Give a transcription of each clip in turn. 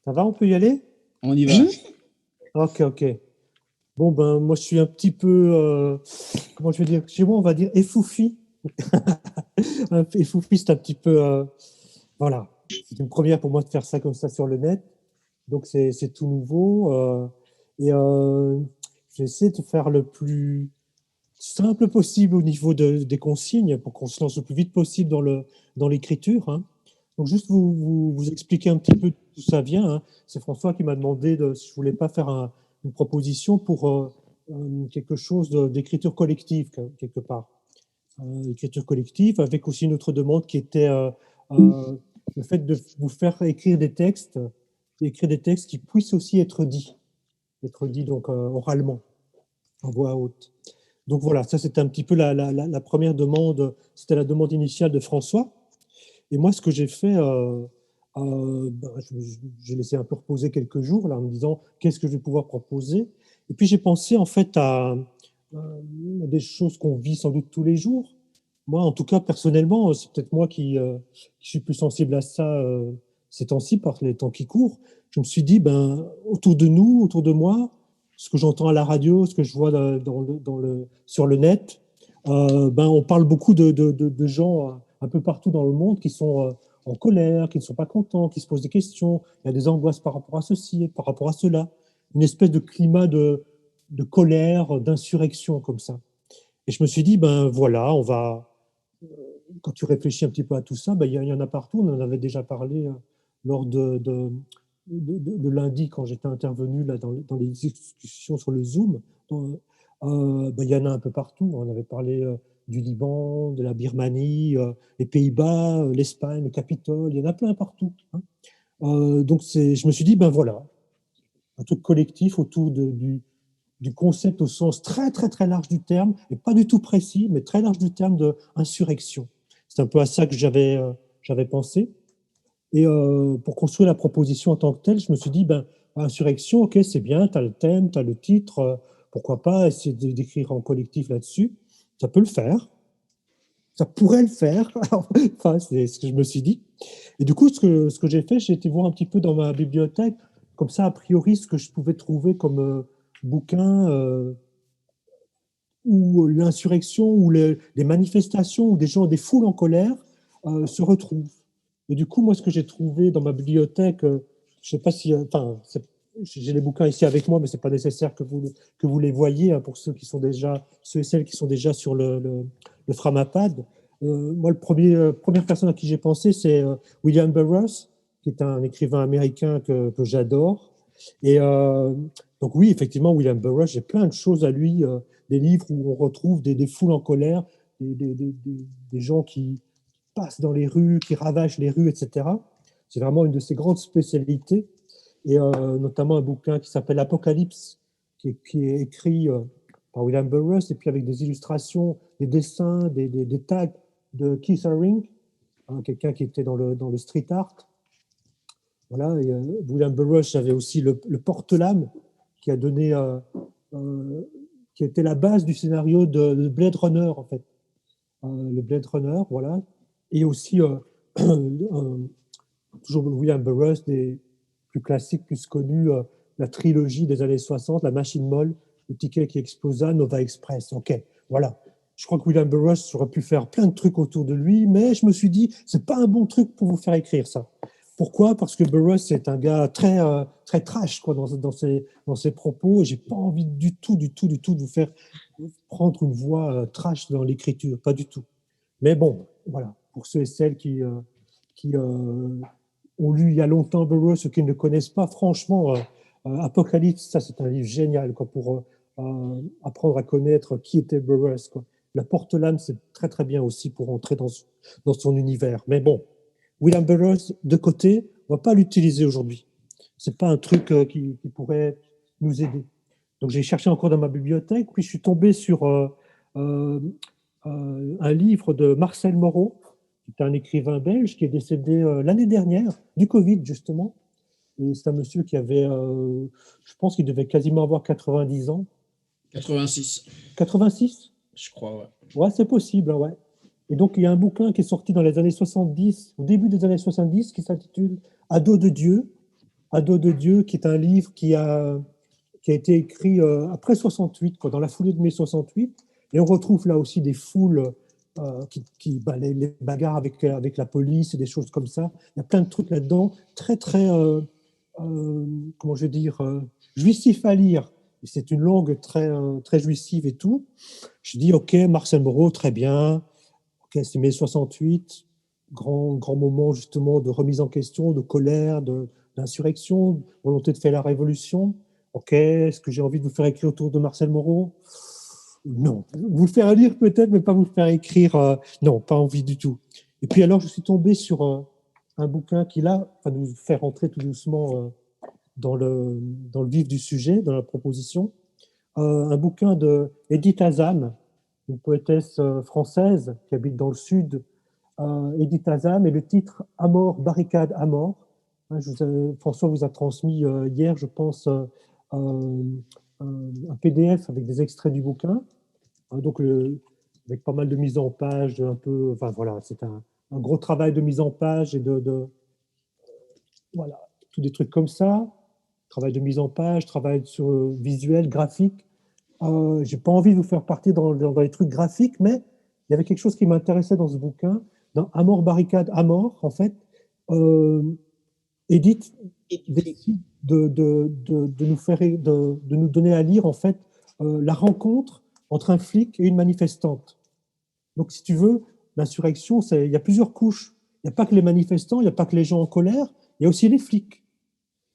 Ça va, on peut y aller? On y va. Ok, ok. Bon, ben, moi, je suis un petit peu, comment je vais dire, chez moi, on va dire effoufi. Effoufi, c'est un petit peu, voilà, c'est une première pour moi de faire ça comme ça sur le net. Donc, c'est tout nouveau. Et j'essaie de faire le plus simple possible au niveau des consignes pour qu'on se lance le plus vite possible dans l'écriture, hein. Donc, juste vous expliquer un petit peu d'où ça vient, hein. C'est François qui m'a demandé si je voulais pas faire une proposition pour quelque chose d'écriture collective, quelque part. Écriture collective, avec aussi une autre demande qui était le fait de vous faire écrire des textes qui puissent aussi être dits donc oralement, en voix haute. Donc voilà, ça c'était un petit peu la première demande, c'était la demande initiale de François. Et moi, ce que j'ai fait, ben, j'ai laissé un peu reposer quelques jours là, en me disant qu'est-ce que je vais pouvoir proposer. Et puis j'ai pensé en fait à des choses qu'on vit sans doute tous les jours. Moi, en tout cas, personnellement, c'est peut-être moi qui suis plus sensible à ça ces temps-ci, par les temps qui courent. Je me suis dit, ben, autour de nous, autour de moi, ce que j'entends à la radio, ce que je vois sur le net, ben, on parle beaucoup de gens un peu partout dans le monde qui sont en colère, qui ne sont pas contents, qui se posent des questions. Il y a des angoisses par rapport à ceci, par rapport à cela. Une espèce de climat de colère, d'insurrection comme ça. Et je me suis dit, ben voilà, quand tu réfléchis un petit peu à tout ça, ben, il y en a partout. On en avait déjà parlé lors de lundi, quand j'étais intervenu là, dans les discussions sur le Zoom. Ben, il y en a un peu partout. On avait parlé du Liban, de la Birmanie, les Pays-Bas, l'Espagne, le Capitole. Il y en a plein partout, hein. Donc je me suis dit, ben voilà, un truc collectif autour du concept au sens très, très, très large du terme, et pas du tout précis, mais très large du terme de insurrection. C'est un peu à ça que j'avais pensé. Et pour construire la proposition en tant que telle, je me suis dit, ben, insurrection, ok, c'est bien, tu as le thème, tu as le titre, pourquoi pas essayer d'écrire en collectif là-dessus. Ça peut le faire, ça pourrait le faire. Enfin, c'est ce que je me suis dit. Et du coup, ce que j'ai fait, j'ai été voir un petit peu dans ma bibliothèque, comme ça, a priori, ce que je pouvais trouver comme bouquin où l'insurrection, où les manifestations, où des gens, des foules en colère se retrouvent. Et du coup, moi, ce que j'ai trouvé dans ma bibliothèque, je ne sais pas si, enfin, j'ai les bouquins ici avec moi, mais c'est pas nécessaire que vous les voyiez, hein, pour ceux et celles qui sont déjà sur le Framapad. Moi, première personne à qui j'ai pensé, c'est William Burroughs, qui est un écrivain américain que j'adore. Et donc oui, effectivement, William Burroughs, j'ai plein de choses à lui, des livres où on retrouve des foules en colère, des gens qui passent dans les rues, qui ravagent les rues, etc. C'est vraiment une de ses grandes spécialités. Et notamment un bouquin qui s'appelle Apocalypse, qui est écrit par William Burroughs, et puis avec des illustrations, des dessins, des tags de Keith Haring, hein, quelqu'un qui était dans le street art. Voilà, et, William Burroughs avait aussi le porte-lame qui a donné, qui était la base du scénario de Blade Runner, en fait. Le Blade Runner, voilà. Et aussi, toujours William Burroughs, des plus classiques, plus connus, la trilogie des années 60, La Machine Molle, Le Ticket qui explosa, Nova Express. Ok, voilà. Je crois que William Burroughs aurait pu faire plein de trucs autour de lui, mais je me suis dit, c'est pas un bon truc pour vous faire écrire ça. Pourquoi? Parce que Burroughs est un gars très, très trash quoi, dans ses propos, et j'ai pas envie du tout de vous faire prendre une voix trash dans l'écriture, pas du tout. Mais bon, voilà, pour ceux et celles qui ont lu il y a longtemps Burroughs, ceux qui ne le connaissent pas, franchement, Apocalypse, ça c'est un livre génial quoi, pour apprendre à connaître qui était Burroughs, quoi. La porte-lame, c'est très très bien aussi pour entrer dans son univers. Mais bon, William Burroughs, de côté, on ne va pas l'utiliser aujourd'hui. Ce n'est pas un truc qui pourrait nous aider. Donc j'ai cherché encore dans ma bibliothèque, puis je suis tombé sur euh, un livre de Marcel Moreau, qui est un écrivain belge qui est décédé l'année dernière du Covid, justement. Et c'est un monsieur qui avait, je pense qu'il devait quasiment avoir 90 ans. 86, 86? je crois, ouais. Ouais, c'est possible, hein, ouais. Et donc, il y a un bouquin qui est sorti dans les années 70, au début des années 70, qui s'intitule Ado de Dieu, Ado de Dieu, qui est un livre qui a été écrit après 68, quoi, dans la foulée de mai 68. Et on retrouve là aussi des foules, les bagarres avec la police et des choses comme ça. Il y a plein de trucs là-dedans, très, très, comment je vais dire, jouissif à lire. C'est une langue très, très jouissive et tout. Je dis, OK, Marcel Moreau, très bien. OK, c'est mai 68, grand moment justement de remise en question, de colère, d'insurrection, volonté de faire la révolution. OK, est-ce que j'ai envie de vous faire écrire autour de Marcel Moreau? Non. Vous le faire lire peut-être, mais pas vous le faire écrire. Non, pas envie du tout. Et puis alors, je suis tombé sur un bouquin qui, là, va nous faire rentrer tout doucement dans le vif du sujet, dans la proposition. Un bouquin de Edith Azam, une poétesse française qui habite dans le sud, Edith Azam, et le titre Amor, barricade à mort. Hein, François vous a transmis hier, je pense, un PDF avec des extraits du bouquin. Hein, donc, avec pas mal de mise en page, un peu, enfin voilà, c'est un gros travail de mise en page et voilà, tous des trucs comme ça. Travail de mise en page, travail sur visuel, graphique. J'ai pas envie de vous faire partir dans les trucs graphiques, mais il y avait quelque chose qui m'intéressait dans ce bouquin. Dans Amor, barricade à mort, en fait, euh, Edith décide de nous donner à lire, en fait, la rencontre entre un flic et une manifestante. Donc, si tu veux, l'insurrection, il y a plusieurs couches. Il n'y a pas que les manifestants, il n'y a pas que les gens en colère, il y a aussi les flics.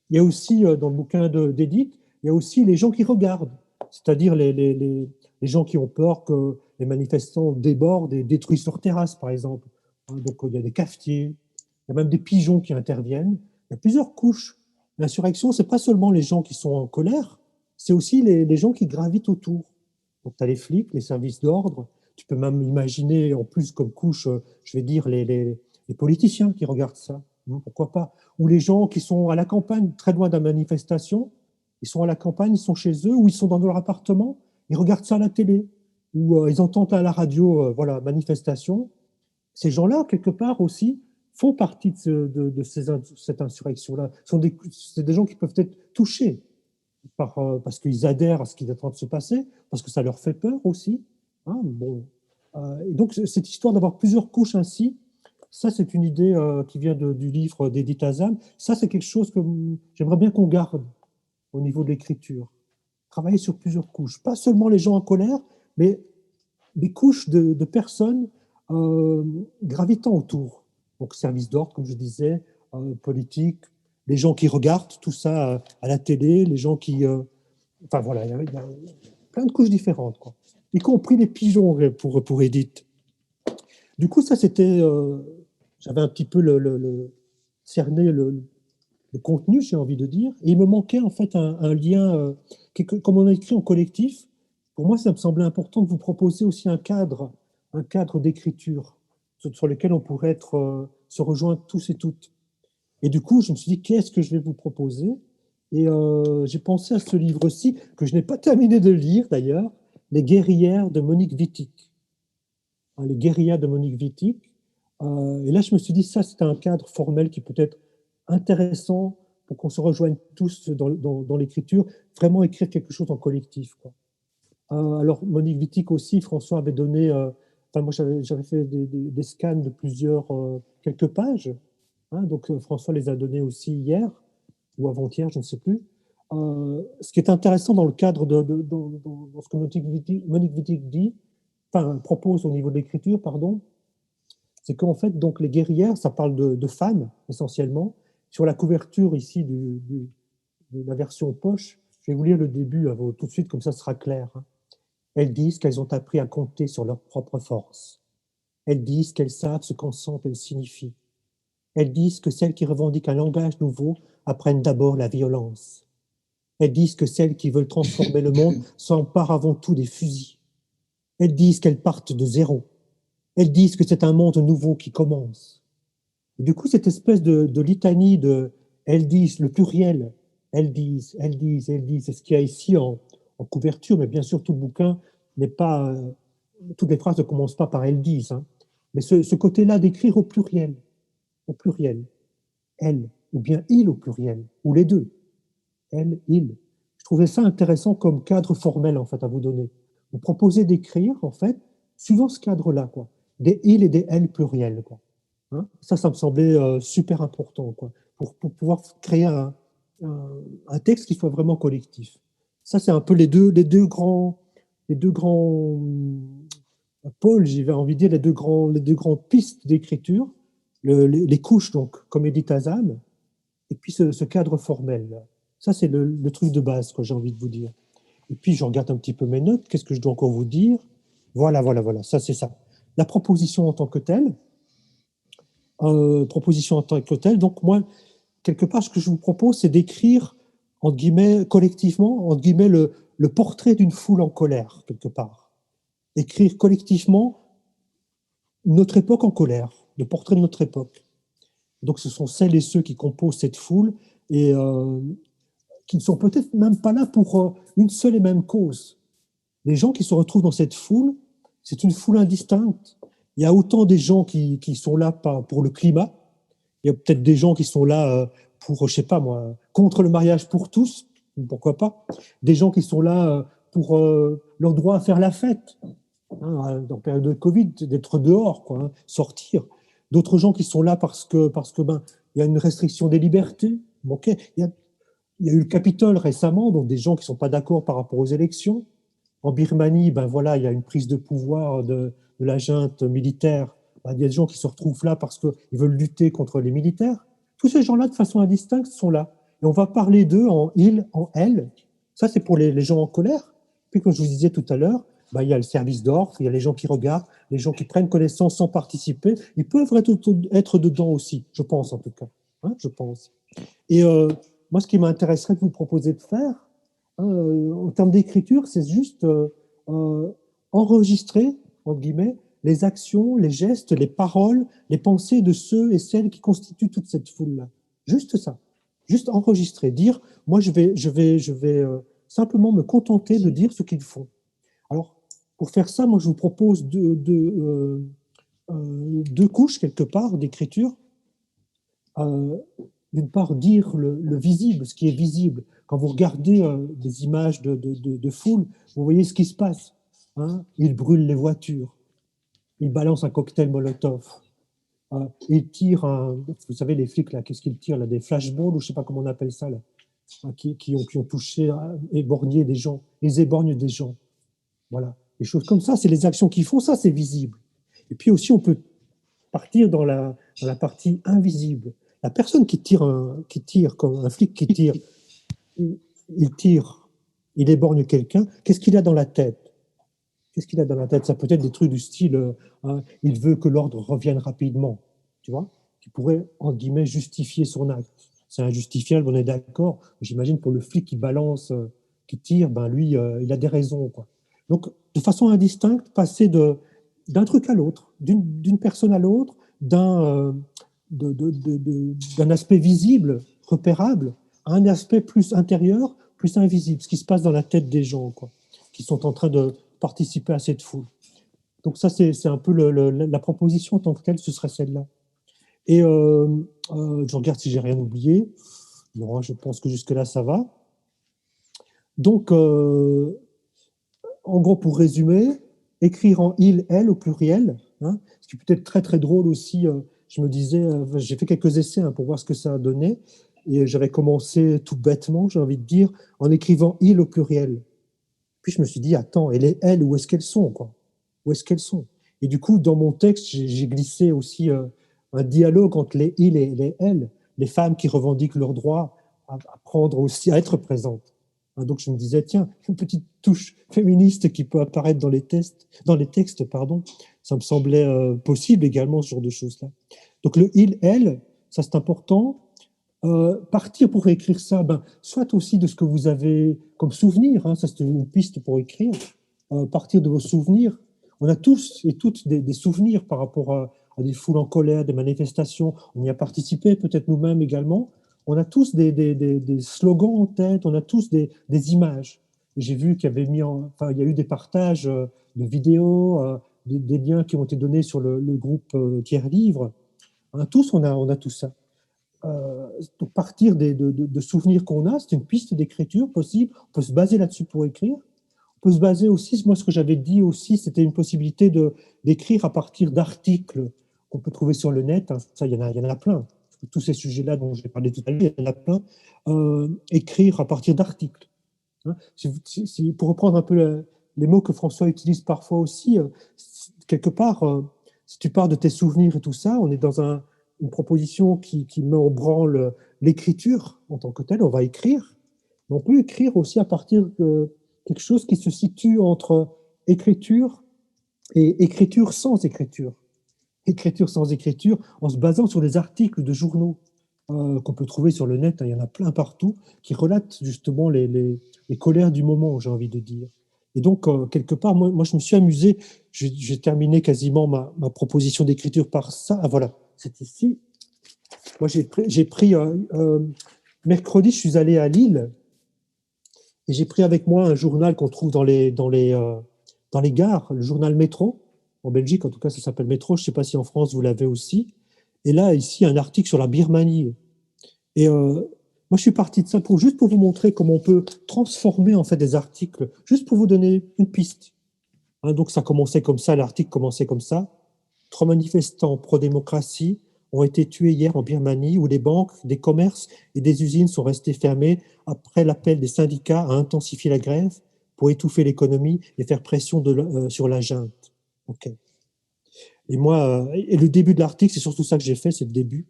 Il y a aussi, dans le bouquin d'Edith, il y a aussi les gens qui regardent, c'est-à-dire les gens qui ont peur que les manifestants débordent et détruisent leur terrasse, par exemple. Hein, donc, il y a des cafetiers, il y a même des pigeons qui interviennent. Il y a plusieurs couches. L'insurrection, ce n'est pas seulement les gens qui sont en colère, c'est aussi les gens qui gravitent autour. Donc, tu as les flics, les services d'ordre. Tu peux même imaginer, en plus, comme couche, je vais dire, les politiciens qui regardent ça. Pourquoi pas? Ou les gens qui sont à la campagne, très loin de la manifestation, ils sont à la campagne, ils sont chez eux, ou ils sont dans leur appartement, ils regardent ça à la télé, ou ils entendent à la radio, voilà, manifestation. Ces gens-là, quelque part aussi, font partie cette insurrection-là. C'est des gens qui peuvent être touchés parce qu'ils adhèrent à ce qui est en train de se passer, parce que ça leur fait peur aussi. Hein, bon. Et donc, cette histoire d'avoir plusieurs couches ainsi, ça, c'est une idée qui vient du livre d'Edith Azam. Ça, c'est quelque chose que j'aimerais bien qu'on garde au niveau de l'écriture. Travailler sur plusieurs couches. Pas seulement les gens en colère, mais des couches de personnes gravitant autour. Donc, service d'ordre, comme je disais, politique, les gens qui regardent tout ça à la télé, les gens qui... enfin, voilà, il y a plein de couches différentes, quoi. Y compris les pigeons pour Edith. Du coup, ça, c'était... j'avais un petit peu cerné le contenu, j'ai envie de dire, et il me manquait en fait un lien, comme on a écrit en collectif. Pour moi, ça me semblait important de vous proposer aussi un cadre d'écriture sur lequel on pourrait se rejoindre tous et toutes. Et du coup, je me suis dit, qu'est-ce que je vais vous proposer? Et j'ai pensé à ce livre-ci, que je n'ai pas terminé de lire d'ailleurs, Les guerrières de Monique Wittig. Hein, Les guérillas de Monique Wittig. Et là, je me suis dit, ça, c'est un cadre formel qui peut être intéressant pour qu'on se rejoigne tous dans l'écriture, vraiment écrire quelque chose en collectif, quoi. Alors, Monique Wittig aussi, François avait donné, enfin, moi, j'avais fait des scans de quelques pages, hein, donc François les a donnés aussi hier, ou avant-hier, je ne sais plus. Ce qui est intéressant dans le cadre dans ce que Monique Wittig dit, enfin, propose au niveau de l'écriture, pardon, c'est qu'en fait, donc, les guerrières, ça parle de femmes, essentiellement. Sur la couverture ici de la version poche, je vais vous lire le début tout de suite, comme ça sera clair. Hein. Elles disent qu'elles ont appris à compter sur leur propre force. Elles disent qu'elles savent ce qu'ensemble elles signifient. Elles disent que celles qui revendiquent un langage nouveau apprennent d'abord la violence. Elles disent que celles qui veulent transformer le monde s'emparent avant tout des fusils. Elles disent qu'elles partent de zéro. Elles disent que c'est un monde nouveau qui commence. Et du coup, cette espèce de litanie de elles disent, le pluriel, elles disent, elles disent, elles disent, c'est ce qu'il y a ici en couverture, mais bien sûr, tout le bouquin n'est pas. Toutes les phrases ne commencent pas par elles disent, hein. Mais ce côté-là d'écrire au pluriel, elles, ou bien il au pluriel, ou les deux, elle, il. Je trouvais ça intéressant comme cadre formel, en fait, à vous donner. Vous proposez d'écrire, en fait, suivant ce cadre-là, quoi. Des il et des elle pluriels, quoi. Hein, ça me semblait super important, quoi, pour pouvoir créer un texte qui soit vraiment collectif. Ça, c'est un peu les deux grands pôles, j'ai envie de dire, les deux grandes pistes d'écriture, les couches, donc, comédie Tazam, et puis ce cadre formel. Là. Ça, c'est le truc de base que j'ai envie de vous dire. Et puis, je regarde un petit peu mes notes. Qu'est-ce que je dois encore vous dire? Voilà. Ça, c'est ça. La proposition en tant que telle. Proposition en tant que telle. Donc, moi, quelque part, ce que je vous propose, c'est d'écrire, entre guillemets, collectivement, entre guillemets, le portrait d'une foule en colère, quelque part. Écrire collectivement notre époque en colère, le portrait de notre époque. Donc, ce sont celles et ceux qui composent cette foule et qui ne sont peut-être même pas là pour une seule et même cause. Les gens qui se retrouvent dans cette foule, c'est une foule indistincte. Il y a autant des gens qui sont là pour le climat, il y a peut-être des gens qui sont là pour, je sais pas moi, contre le mariage pour tous, pourquoi pas. Des gens qui sont là pour leur droit à faire la fête, hein, en période de Covid, d'être dehors, quoi, hein, sortir. D'autres gens qui sont là parce que ben, il y a une restriction des libertés. Okay. Il y a eu le Capitole récemment, donc des gens qui ne sont pas d'accord par rapport aux élections. En Birmanie, ben voilà, il y a une prise de pouvoir de la junte militaire. Ben, il y a des gens qui se retrouvent là parce qu'ils veulent lutter contre les militaires. Tous ces gens-là, de façon indistincte, sont là. Et on va parler d'eux en il, en elle. Ça, c'est pour les gens en colère. Puis, comme je vous disais tout à l'heure, ben, il y a le service d'ordre, il y a les gens qui regardent, les gens qui prennent connaissance sans participer. Ils peuvent être dedans aussi, je pense en tout cas. Hein, je pense. Et moi, ce qui m'intéresserait de vous proposer de faire, en termes d'écriture, c'est juste enregistrer, entre guillemets, les actions, les gestes, les paroles, les pensées de ceux et celles qui constituent toute cette foule-là. Juste ça. Juste enregistrer, dire, moi, je vais simplement me contenter de dire ce qu'ils font. Alors, pour faire ça, moi, je vous propose deux couches, quelque part, d'écriture. D'une part, dire le visible, ce qui est visible. Quand vous regardez des images de foule, vous voyez ce qui se passe. Hein, ils brûlent les voitures, ils balancent un cocktail Molotov, ils tirent vous savez, les flics, là, qu'est-ce qu'ils tirent là, des flashballs, ou je ne sais pas comment on appelle ça, là, hein, qui ont touché, éborgné des gens. Ils éborgnent des gens. Voilà. Des choses comme ça, c'est les actions qu'ils font, ça, c'est visible. Et puis aussi, on peut partir dans la partie invisible. La personne qui tire comme un flic qui tire, il tire, il éborgne quelqu'un, qu'est-ce qu'il a dans la tête? Qu'est-ce qu'il a dans la tête? Ça peut être des trucs du style, il veut que l'ordre revienne rapidement, tu vois, qui pourrait, en guillemets, justifier son acte. C'est injustifiable, on est d'accord. J'imagine pour le flic qui balance, qui tire, ben lui, il a des raisons, quoi. Donc, de façon indistincte, passer d'un truc à l'autre, d'une personne à l'autre, d'un aspect visible, repérable, à un aspect plus intérieur, plus invisible, ce qui se passe dans la tête des gens, quoi, qui sont en train de participer à cette foule. Donc ça, c'est un peu la proposition en tant que telle, ce serait celle-là. Et je regarde si j'ai rien oublié. Non, je pense que jusque-là, ça va. Donc, en gros, pour résumer, écrire en il, elle au pluriel, hein, ce qui peut être très très drôle aussi. Je me disais, j'ai fait quelques essais pour voir ce que ça a donné, et j'avais commencé tout bêtement, j'ai envie de dire, en écrivant il au pluriel. Puis je me suis dit, attends, et les elles, où est-ce qu'elles sont, quoi? Où est-ce qu'elles sont? Et du coup, dans mon texte, j'ai glissé aussi un dialogue entre les il et les elles, les femmes qui revendiquent leur droit à prendre aussi, à être présentes. Donc je me disais, tiens, une petite touche féministe qui peut apparaître dans les textes, pardon, ça me semblait possible également, ce genre de choses-là. Donc le il, elle, ça c'est important. Partir pour écrire ça, soit aussi de ce que vous avez comme souvenir, hein, ça c'est une piste pour écrire, partir de vos souvenirs. On a tous et toutes des souvenirs par rapport à des foules en colère, des manifestations, on y a participé, peut-être nous-mêmes également. On a tous des slogans en tête, on a tous des images. J'ai vu qu'il y avait il y a eu des partages de vidéos, des liens qui ont été donnés sur le groupe Tiers Livre. Tous, on a tout ça. donc partir de souvenirs qu'on a, c'est une piste d'écriture possible. On peut se baser là-dessus pour écrire. On peut se baser aussi, moi ce que j'avais dit aussi, c'était une possibilité d'écrire à partir d'articles qu'on peut trouver sur le net. Hein. Ça, il y en a plein. Tous ces sujets-là dont j'ai parlé tout à l'heure, il y en a plein. Écrire à partir d'articles. Hein. Pour reprendre un peu les mots que François utilise parfois aussi, quelque part, si tu pars de tes souvenirs et tout ça, on est dans une proposition qui met en branle l'écriture en tant que telle. On va écrire. Mais on peut écrire aussi à partir de quelque chose qui se situe entre écriture et écriture sans écriture. Écriture sans écriture, en se basant sur des articles de journaux qu'on peut trouver sur le net, hein, il y en a plein partout, qui relatent justement les colères du moment, j'ai envie de dire. Et donc, quelque part, moi, je me suis amusé, j'ai terminé quasiment ma proposition d'écriture par ça. Ah voilà, c'est ici. Moi, j'ai pris mercredi, je suis allé à Lille et j'ai pris avec moi un journal qu'on trouve dans les gares, le journal Métro. En Belgique, en tout cas, ça s'appelle Métro. Je ne sais pas si en France, vous l'avez aussi. Et là, ici, un article sur la Birmanie. Et moi, je suis parti de ça juste pour vous montrer comment on peut transformer en fait des articles, juste pour vous donner une piste. Hein, donc, ça commençait comme ça, l'article commençait comme ça. 3 manifestants pro-démocratie ont été tués hier en Birmanie, où les banques, des commerces et des usines sont restés fermés après l'appel des syndicats à intensifier la grève pour étouffer l'économie et faire pression sur la junte. Okay. Et moi, et le début de l'article, c'est surtout ça que j'ai fait, c'est le début.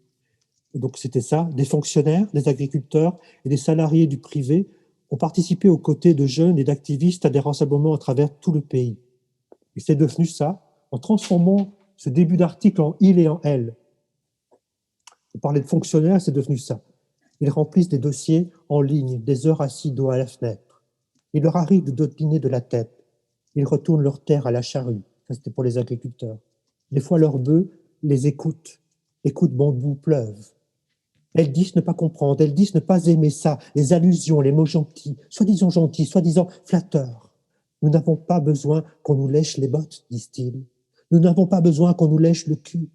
Donc c'était ça, des fonctionnaires, des agriculteurs et des salariés du privé ont participé aux côtés de jeunes et d'activistes à des rassemblements à travers tout le pays. Et c'est devenu ça, en transformant ce début d'article en il et en elle. On parlait de fonctionnaires, c'est devenu ça. Ils remplissent des dossiers en ligne, des heures assis dos à la fenêtre. Il leur arrive de dotliner de la tête. Ils retournent leur terre à la charrue. Ça, c'était pour les agriculteurs. Des fois, leurs bœufs les écoutent bambou pleuve. Elles disent ne pas comprendre, elles disent ne pas aimer ça, les allusions, les mots gentils, soi-disant flatteurs. Nous n'avons pas besoin qu'on nous lèche les bottes, disent-ils. Nous n'avons pas besoin qu'on nous lèche le cul.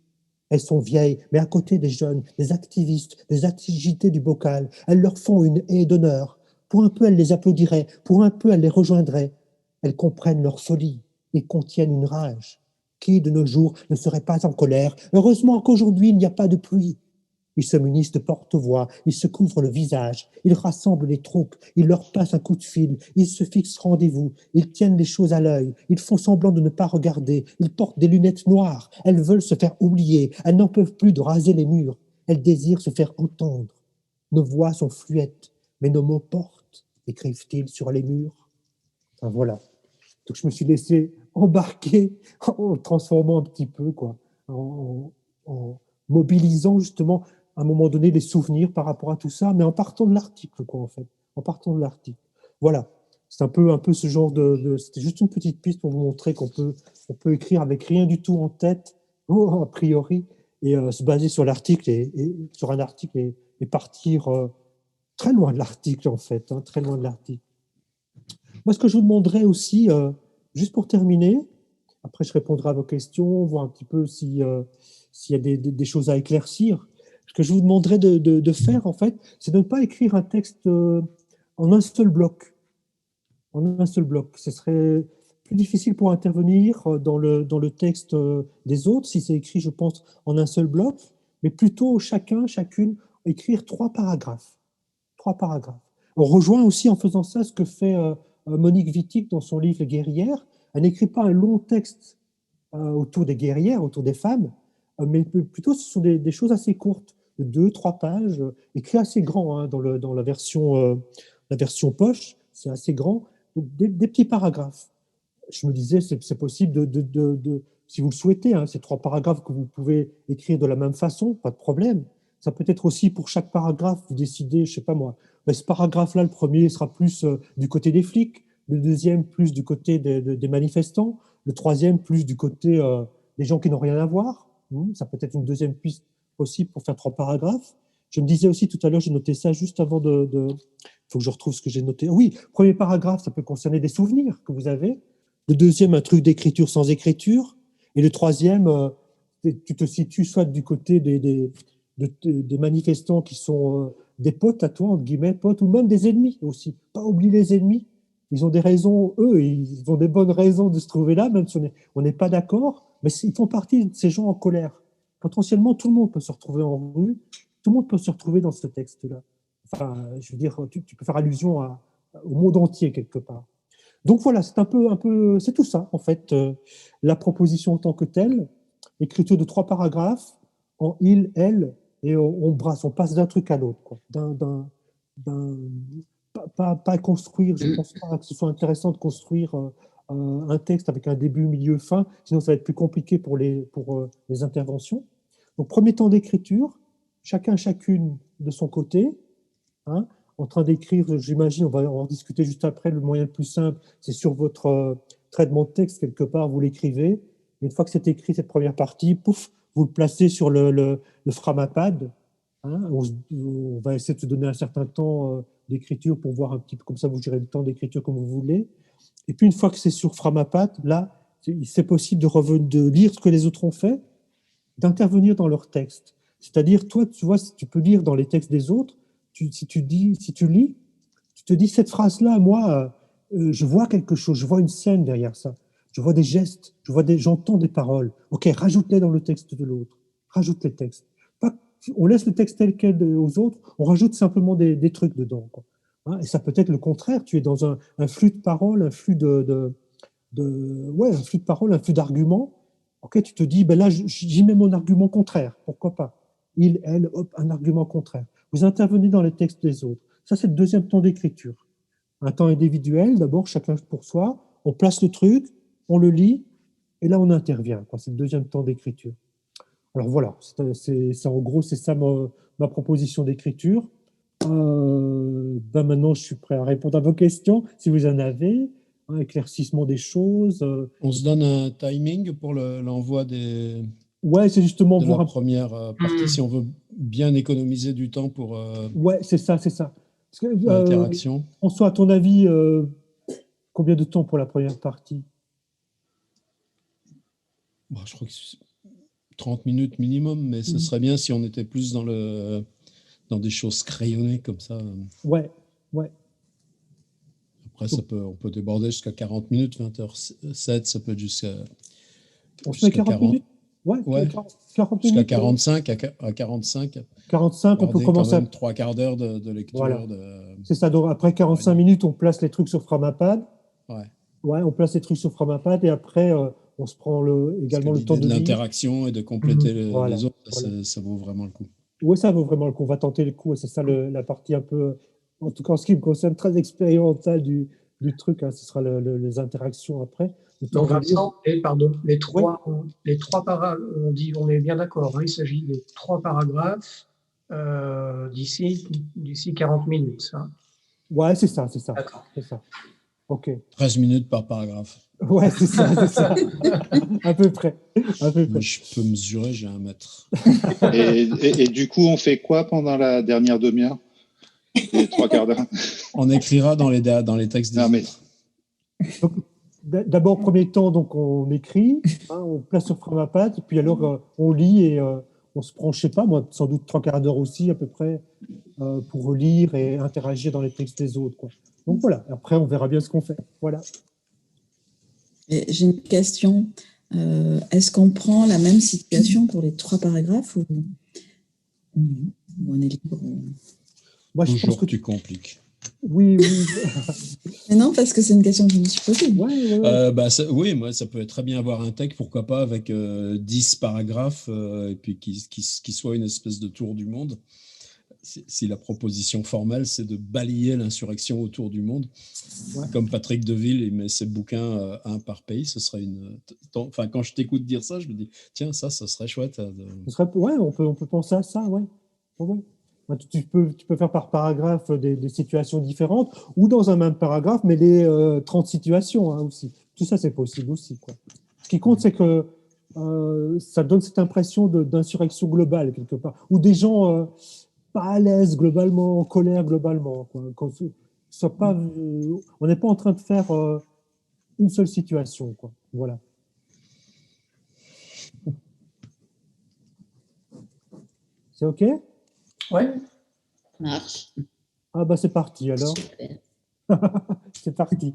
Elles sont vieilles, mais à côté des jeunes, des activistes, des agités du bocal, elles leur font une haie d'honneur. Pour un peu, elles les applaudiraient, pour un peu, elles les rejoindraient. Elles comprennent leur folie, ils contiennent une rage. Qui, de nos jours, ne serait pas en colère? Heureusement qu'aujourd'hui, il n'y a pas de pluie. Ils se munissent de porte-voix, ils se couvrent le visage, ils rassemblent les troupes, ils leur passent un coup de fil, ils se fixent rendez-vous, ils tiennent les choses à l'œil, ils font semblant de ne pas regarder, ils portent des lunettes noires, elles veulent se faire oublier, elles n'en peuvent plus de raser les murs, elles désirent se faire entendre. Nos voix sont fluettes, mais nos mots portent, écrivent-ils sur les murs. Enfin, voilà. Donc je me suis laissé embarquer en transformant un petit peu, quoi, en mobilisant justement à un moment donné les souvenirs par rapport à tout ça, mais en partant de l'article, quoi, en fait, en partant de l'article. Voilà, c'est un peu ce genre c'était juste une petite piste pour vous montrer on peut écrire avec rien du tout en tête, a priori, et se baser sur l'article et sur un article et partir très loin de l'article, en fait, hein, très loin de l'article. Moi, ce que je vous demanderais aussi, juste pour terminer, après je répondrai à vos questions, voir un petit peu s'il y a des choses à éclaircir. Ce que je vous demanderais de faire, en fait, c'est de ne pas écrire un texte en un seul bloc. En un seul bloc. Ce serait plus difficile pour intervenir dans le texte des autres, si c'est écrit, je pense, en un seul bloc, mais plutôt chacune, écrire 3 paragraphes. 3 paragraphes. On rejoint aussi en faisant ça ce que fait Monique Wittig dans son livre Les guerrières. Elle n'écrit pas un long texte autour des guerrières, autour des femmes, mais plutôt ce sont des choses assez courtes, de 2-3 pages, écrit assez grand hein, dans la version poche, c'est assez grand, donc des petits paragraphes. Je me disais, c'est possible si vous le souhaitez, hein, ces 3 paragraphes que vous pouvez écrire de la même façon, pas de problème. Ça peut être aussi pour chaque paragraphe, vous décidez, je sais pas moi, ben, ce paragraphe-là, le premier sera plus du côté des flics, le deuxième plus du côté des manifestants, le troisième plus du côté des gens qui n'ont rien à voir. Ça peut être une deuxième piste aussi pour faire 3 paragraphes. Je me disais aussi tout à l'heure, j'ai noté ça juste avant Il faut que je retrouve ce que j'ai noté. Oui, premier paragraphe, ça peut concerner des souvenirs que vous avez. Le deuxième, un truc d'écriture sans écriture. Et le troisième, tu te situes soit du côté des manifestants qui sont des potes à toi, entre guillemets, potes, ou même des ennemis aussi. Pas oublier les ennemis. Ils ont des raisons, eux, ils ont des bonnes raisons de se trouver là, même si on n'est pas d'accord, mais ils font partie de ces gens en colère. Potentiellement, tout le monde peut se retrouver en rue, tout le monde peut se retrouver dans ce texte-là. Enfin, je veux dire, tu peux faire allusion au monde entier quelque part. Donc voilà, c'est c'est tout ça en fait, la proposition en tant que telle, écriture de 3 paragraphes en il, elle, et on brasse, on passe d'un truc à l'autre, quoi. Pas construire. Je pense pas que ce soit intéressant de construire un texte avec un début, milieu, fin, sinon ça va être plus compliqué pour les interventions. Donc premier temps d'écriture, chacune de son côté, hein, en train d'écrire, j'imagine, on va en discuter juste après, le moyen le plus simple, c'est sur votre traitement de texte, quelque part, vous l'écrivez. Une fois que c'est écrit, cette première partie, pouf, vous le placez sur le Framapad. Hein, on va essayer de se donner un certain temps d'écriture pour voir un petit peu, comme ça vous gérez le temps d'écriture comme vous voulez. Et puis une fois que c'est sur Framapad, là, c'est possible de lire ce que les autres ont fait, d'intervenir dans leur texte. C'est-à-dire, toi, tu vois, si tu peux lire dans les textes des autres, si tu lis, tu te dis cette phrase-là, moi, je vois quelque chose, je vois une scène derrière ça, je vois des gestes, j'entends des paroles. Ok, rajoute-les dans le texte de l'autre, rajoute les textes. Pas, on laisse le texte tel quel aux autres, on rajoute simplement des trucs dedans, quoi. Hein, et ça peut être le contraire, tu es dans un flux de paroles, un flux de paroles, un flux d'arguments. Ok, tu te dis, ben là, j'y mets mon argument contraire, pourquoi pas. Il, elle, hop, un argument contraire. Vous intervenez dans les textes des autres. Ça, c'est le deuxième temps d'écriture. Un temps individuel, d'abord, chacun pour soi. On place le truc, on le lit, et là, on intervient. C'est le deuxième temps d'écriture. Alors voilà, en gros, c'est ça ma proposition d'écriture. Maintenant, je suis prêt à répondre à vos questions, si vous en avez. Un éclaircissement des choses. On se donne un timing pour l'envoi Ouais, c'est justement de la voir. première partie, si on veut bien économiser du temps pour Ouais, c'est ça, c'est ça. Parce que, l'interaction. François, à ton avis, combien de temps pour la première partie? Bon, je crois que 30 minutes minimum, mais ce serait bien si on était plus dans des choses crayonnées comme ça. Ouais, ouais. Après, on peut déborder jusqu'à 40 minutes, 20h07, ça peut être On se met 40 40. minutes? Ouais, Ouais, 40 jusqu'à minutes. 45, à 45. 45, on peut Garder quand commencer même 3/4 d'heure de Voilà. lecture. C'est ça. Donc, après 45 réunion. minutes, on place les trucs sur Framapad. Ouais. Ouais, on place les trucs sur Framapad et après, on se prend Parce que également le temps l'idée de de lire. l'interaction et de compléter Voilà. les autres, Voilà. ça vaut vraiment le coup. Oui, ça vaut vraiment le coup. On va tenter le coup. Et c'est ça la partie un peu, en tout cas en ce qui me concerne, très expérimentale du truc. Hein. Ce sera les interactions après. Le temps Donc de lire. Vincent, pardon, Oui, les trois paragraphes, on est bien d'accord, hein, il s'agit de 3 paragraphes d'ici 40 minutes. Hein. ouais, c'est ça, c'est ça. D'accord. C'est ça. OK. 13 minutes par paragraphe. Ouais, c'est ça, c'est ça. À peu près. À peu Moi, près. je peux mesurer, j'ai 1 mètre. Et du coup, on fait quoi pendant la dernière demi-heure? Les 3/4 d'heure? On écrira dans les textes des Non, mais autres. Donc, d'abord, premier temps, donc on écrit, hein, on place sur Framapad, et puis alors on lit et on se prend, je sais pas, moi, sans doute 3/4 d'heure aussi, à peu près, pour lire et interagir dans les textes des autres, quoi. Donc voilà, après on verra bien ce qu'on fait. Voilà. J'ai une question. Est-ce qu'on prend la même situation pour les 3 paragraphes ou on est libre? Moi, je Toujours pense que tu compliques. oui. Mais non, parce que c'est une question que je me suis posée. Ouais. Oui, moi, ça peut être très bien avoir un texte, pourquoi pas, avec 10 paragraphes, et puis qui soit une espèce de tour du monde. Si la proposition formelle, c'est de balayer l'insurrection autour du monde, comme Patrick Deville, il met ses bouquins un par pays, ce serait Enfin, quand je t'écoute dire ça, je me dis, tiens, ça serait chouette. Ouais, on peut penser à ça, ouais. Ouais. Tu peux faire par paragraphe des situations différentes, ou dans un même paragraphe, mais les 30 situations, hein, aussi. Tout ça, c'est possible aussi, quoi. Ce qui compte, c'est que ça donne cette impression d'insurrection globale, quelque part, ou des gens pas à l'aise globalement, en colère globalement, quoi. On n'est pas en train de faire une seule situation, quoi. Voilà. C'est OK? Ouais. Marche. Ah bah c'est parti alors. Super. C'est parti.